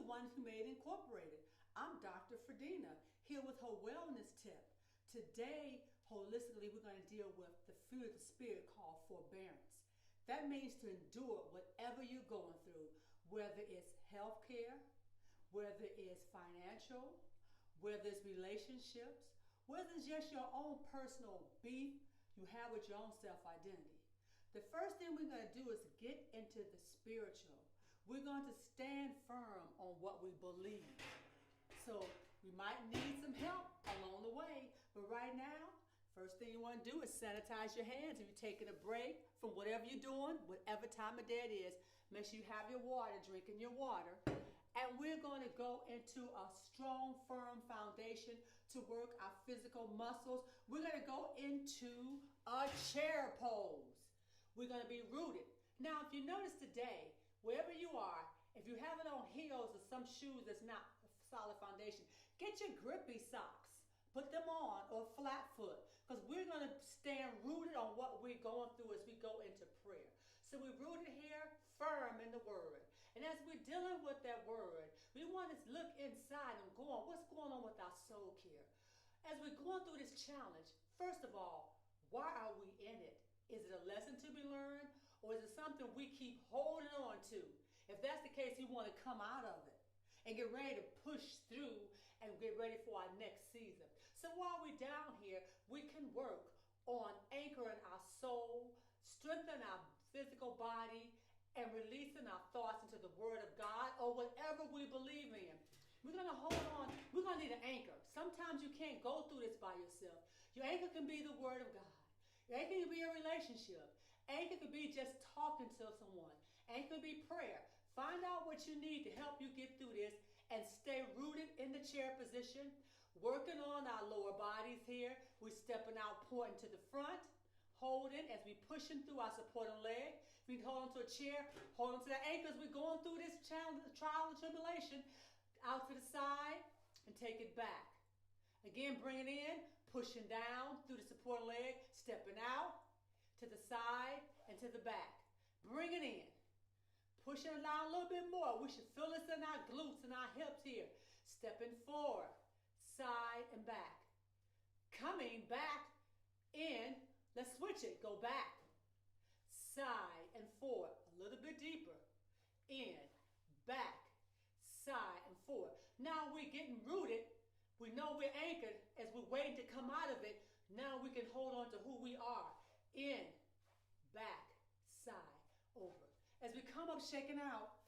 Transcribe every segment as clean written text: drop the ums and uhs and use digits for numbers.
one who made Incorporated. I'm Dr. Fredina, here with her wellness tip. Today, holistically, we're going to deal with the fruit of the Spirit called forbearance. That means to endure whatever you're going through, whether it's healthcare, whether it's financial, whether it's relationships, whether it's just your own personal beef you have with your own self-identity. The first thing we're going to do is get into the spiritual. We're going to stand firm on what we believe. So we might need some help along the way, but right now, first thing you want to do is sanitize your hands. If you're taking a break from whatever you're doing, whatever time of day it is, make sure you have your water, drinking your water. And we're going to go into a strong, firm foundation to work our physical muscles. We're going to go into a chair pose. We're going to be rooted. Now, if you notice today, wherever you are, if you have it on heels or some shoes that's not a solid foundation, get your grippy socks. Put them on, or flat foot, because we're going to stand rooted on what we're going through as we go into prayer. So we're rooted here, firm in the Word. And as we're dealing with that Word, we want to look inside and go on, what's going on with our soul care? As we're going through this challenge, first of all, why are we in it? Is it a lesson to be learned, or is it something we keep holding on to? If that's the case, you want to come out of it and get ready to push through and get ready for our next season. So while we're down here, we can work on anchoring our soul, strengthening our physical body, and releasing our thoughts into the Word of God or whatever we believe in. We're going to hold on. We're going to need an anchor. Sometimes you can't go through this by yourself. Your anchor can be the Word of God. Your anchor can be a relationship. Anchor could be just talking to someone. Anchor could be prayer. Find out what you need to help you get through this and stay rooted in the chair position. Working on our lower bodies here. We're stepping out, pointing to the front. Holding as we pushing through our supporting leg. We can hold onto a chair, hold onto the anchors. We're going through this trial and tribulation. Out to the side and take it back. Again, bring it in, pushing down through the supporting leg, stepping out to the side and to the back. Bring it in. Pushing it down a little bit more. We should feel this in our glutes and our hips here. Stepping forward, side and back. Coming back in. Let's switch it. Go back. Side and forward. A little bit deeper. In, back, side and forward. Now we're getting rooted. We know we're anchored as we're waiting to come out of it. Now we can hold on to who we are. In, back, side, over. As we come up, shaking out,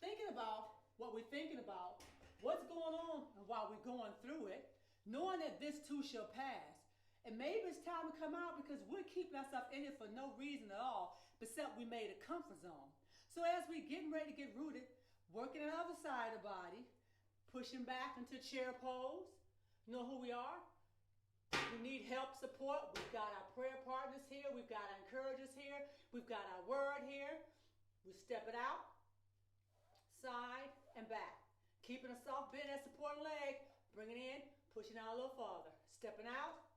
thinking about what we're thinking about, what's going on and why we're going through it, knowing that this too shall pass. And maybe it's time to come out because we're keeping ourselves in it for no reason at all, except we made a comfort zone. So as we're getting ready to get rooted, working on the other side of the body, pushing back into chair pose. You know who we are? We need help, support. We've got our prayer partners here. We've got our encouragers here. We've got our word here. We step it out, side and back. Keeping a soft bend at supporting leg. Bring it in, pushing out a little farther. Stepping out,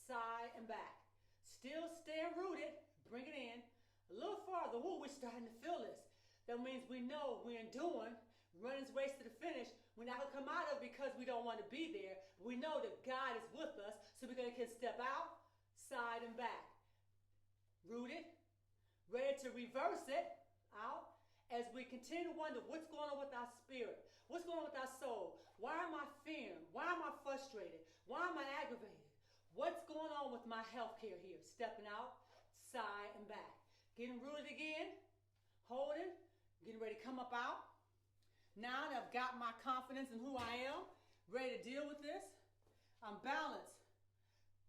side and back. Still staying rooted. Bring it in a little farther. Ooh, we're starting to feel this. That means we know we're enduring, running this race to the finish. We're not going to come out of it because we don't want to be there. But we know that God is with us, so we're going to step out, side and back. Rooted, ready to reverse it out as we continue to wonder what's going on with our spirit, what's going on with our soul. Why am I fearing? Why am I frustrated? Why am I aggravated? What's going on with my health care here? Stepping out, side and back. Getting rooted again, holding. Getting ready to come up out. Now that I've got my confidence in who I am, ready to deal with this, I'm balanced.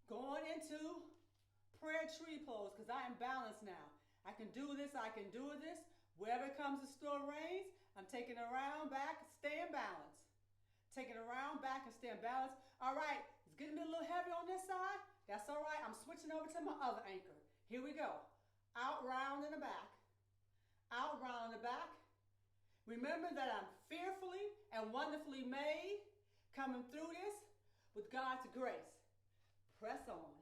Going into prayer tree pose because I am balanced now. I can do this, I can do this. Wherever it comes to store reins, I'm taking it around, back, staying balanced. Taking it around, back, and staying balanced. All right, it's getting me a little heavy on this side. That's all right. I'm switching over to my other anchor. Here we go. Out, round, in the back. Out, round, in the back. Remember that I'm fearfully and wonderfully made, coming through this with God's grace. Press on.